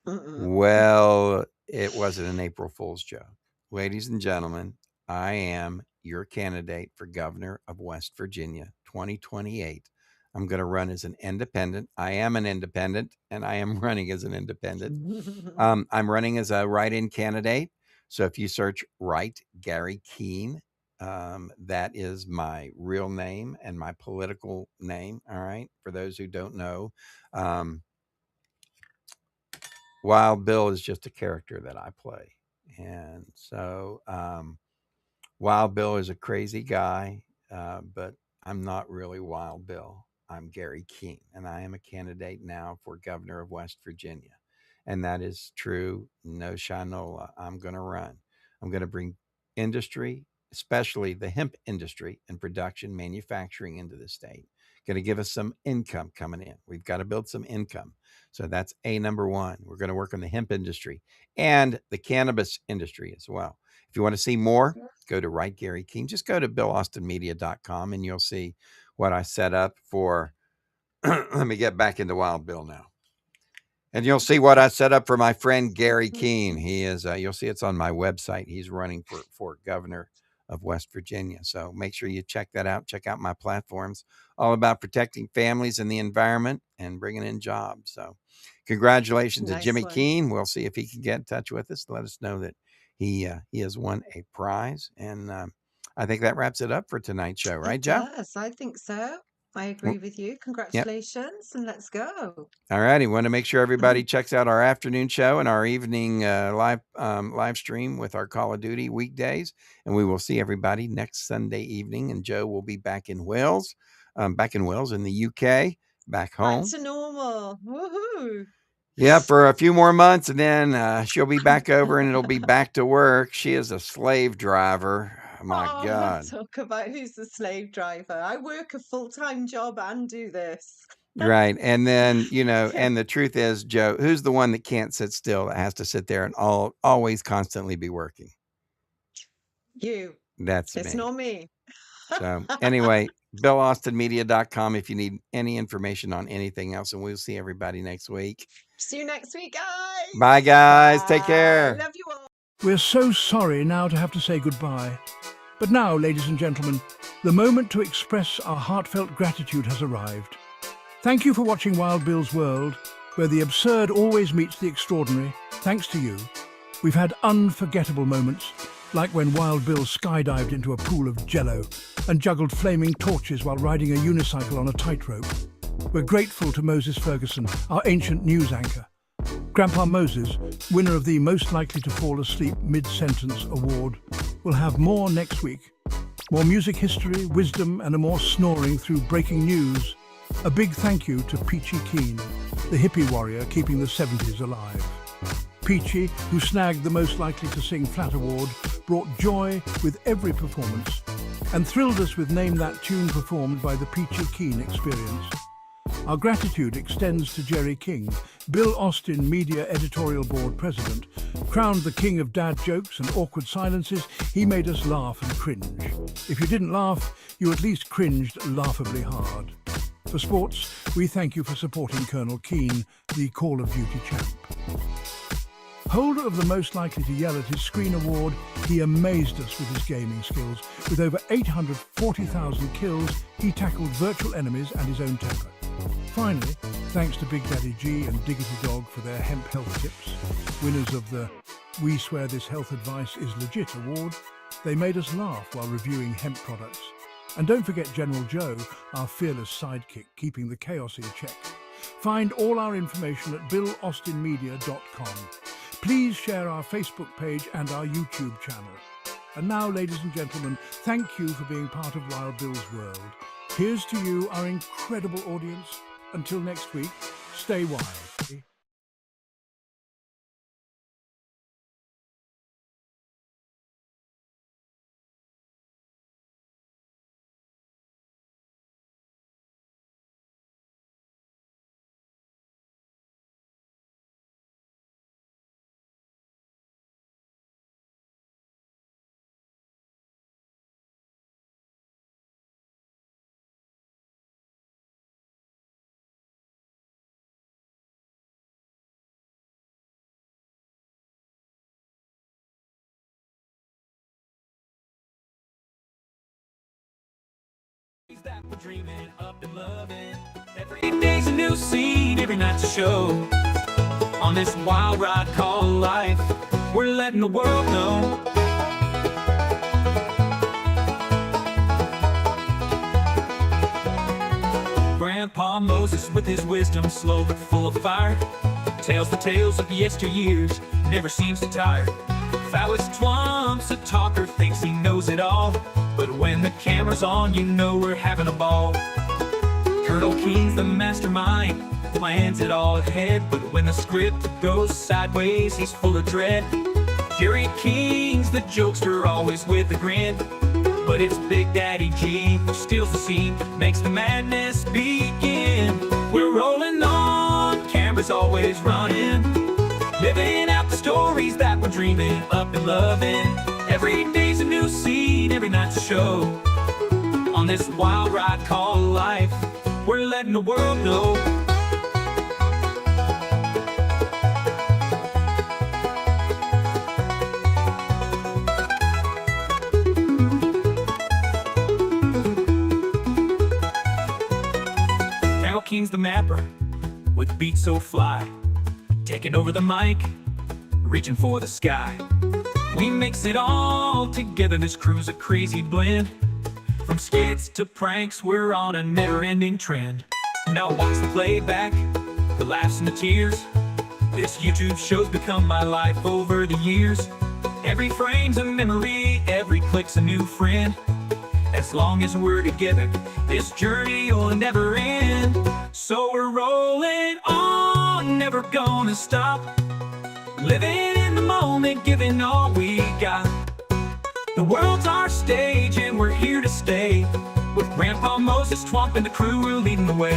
da. Well, it wasn't an April Fool's joke. Ladies and gentlemen, I am your candidate for governor of West Virginia, 2028. I'm going to run as an independent. I am an independent, and I am running as an independent. I'm running as a write-in candidate. So if you search Write Gary Keene, that is my real name and my political name. All right. For those who don't know, Wild Bill is just a character that I play. And so Wild Bill is a crazy guy, but I'm not really Wild Bill. I'm Gary Keene, and I am a candidate now for governor of West Virginia. And that is true. No shinola. I'm going to run. I'm going to bring industry, especially the hemp industry and production manufacturing into the state. Going to give us some income coming in. We've got to build some income. So that's number one. We're going to work on the hemp industry and the cannabis industry as well. If you want to see more, go to Write Gary Keene. Just go to BillAustinMedia.com and you'll see what I set up for. Let me get back into Wild Bill now. And you'll see what I set up for my friend Gary Keene. He is, you'll see it's on my website. He's running for governor of West Virginia. So make sure you check that out. Check out my platforms, all about protecting families and the environment and bringing in jobs. So congratulations to Jimmy Keene. We'll see if he can get in touch with us. Let us know that he has won a prize. And I think that wraps it up for tonight's show, right, Joe? Yes, I think so. I agree with you. Congratulations, and let's go. All righty. Want to make sure everybody checks out our afternoon show and our evening live stream with our Call of Duty weekdays. And we will see everybody next Sunday evening. And Joe will be back in Wales, in the UK, back home. Back to normal. Woohoo! Yeah, for a few more months, and then she'll be back over, and it'll be back to work. She is a slave driver. My God. Talk about who's the slave driver. I work a full-time job and do this. Right. And then, and the truth is, Joe, who's the one that can't sit still, that has to sit there and always constantly be working? You. That's It's me. not me. So anyway, BillAustinMedia.com if you need any information on anything else. And we'll see everybody next week. See you next week, guys. Bye, guys. Take care. Love you all. We're so sorry now to have to say goodbye. But now, ladies and gentlemen, the moment to express our heartfelt gratitude has arrived. Thank you for watching Wild Bill's World, where the absurd always meets the extraordinary. Thanks to you, we've had unforgettable moments, like when Wild Bill skydived into a pool of jello and juggled flaming torches while riding a unicycle on a tightrope. We're grateful to Moses Ferguson, our ancient news anchor. Grandpa Moses, winner of the Most Likely to Fall Asleep Mid-Sentence Award, will have more next week. More music history, wisdom, and a more snoring through breaking news. A big thank you to Peachy Keen, the hippie warrior keeping the 70s alive. Peachy, who snagged the Most Likely to Sing Flat Award, brought joy with every performance and thrilled us with Name That Tune performed by the Peachy Keen Experience. Our gratitude extends to Jerry King, Bill Austin Media Editorial Board President. Crowned the king of dad jokes and awkward silences, he made us laugh and cringe. If you didn't laugh, you at least cringed laughably hard. For sports, we thank you for supporting Colonel Keane, the Call of Duty champ. Holder of the Most Likely to Yell at His Screen award, he amazed us with his gaming skills. With over 840,000 kills, he tackled virtual enemies and his own temper. Finally, thanks to Big Daddy G and Diggity Dog for their hemp health tips, winners of the We Swear This Health Advice is Legit award, they made us laugh while reviewing hemp products. And don't forget General Joe, our fearless sidekick, keeping the chaos in check. Find all our information at BillAustinMedia.com. Please share our Facebook page and our YouTube channel. And now, ladies and gentlemen, thank you for being part of Wild Bill's world. Here's to you, our incredible audience. Until next week, stay wild. That we're dreaming up and loving. Every day's a new scene, every night's a show. On this wild ride called life, we're letting the world know. Grandpa Moses with his wisdom, slow but full of fire, tells the tales of yesteryears, never seems to tire. Phallus Twumps, a talker, thinks he knows it all, but when the camera's on, you know we're having a ball. Colonel Keane's the mastermind, plans it all ahead, but when the script goes sideways, he's full of dread. Jerry King's the jokester, always with a grin, but it's Big Daddy G who steals the scene, makes the madness begin. We're rolling on, camera's always running, living out the stories that we're dreaming up and loving. Every day's a new scene, every night's a show. On this wild ride called life, we're letting the world know. Colonel Keane's the mapper, with beats so fly, taking over the mic, reaching for the sky. We mix it all together, this crew's a crazy blend. From skits to pranks, we're on a never-ending trend. Now watch the playback, the laughs and the tears. This YouTube show's become my life over the years. Every frame's a memory, every click's a new friend. As long as we're together, this journey will never end. So we're rolling on, never gonna stop, living in the moment, giving all we got. The world's our stage and we're here to stay. With Grandpa Moses, Twump and the crew, we're leading the way.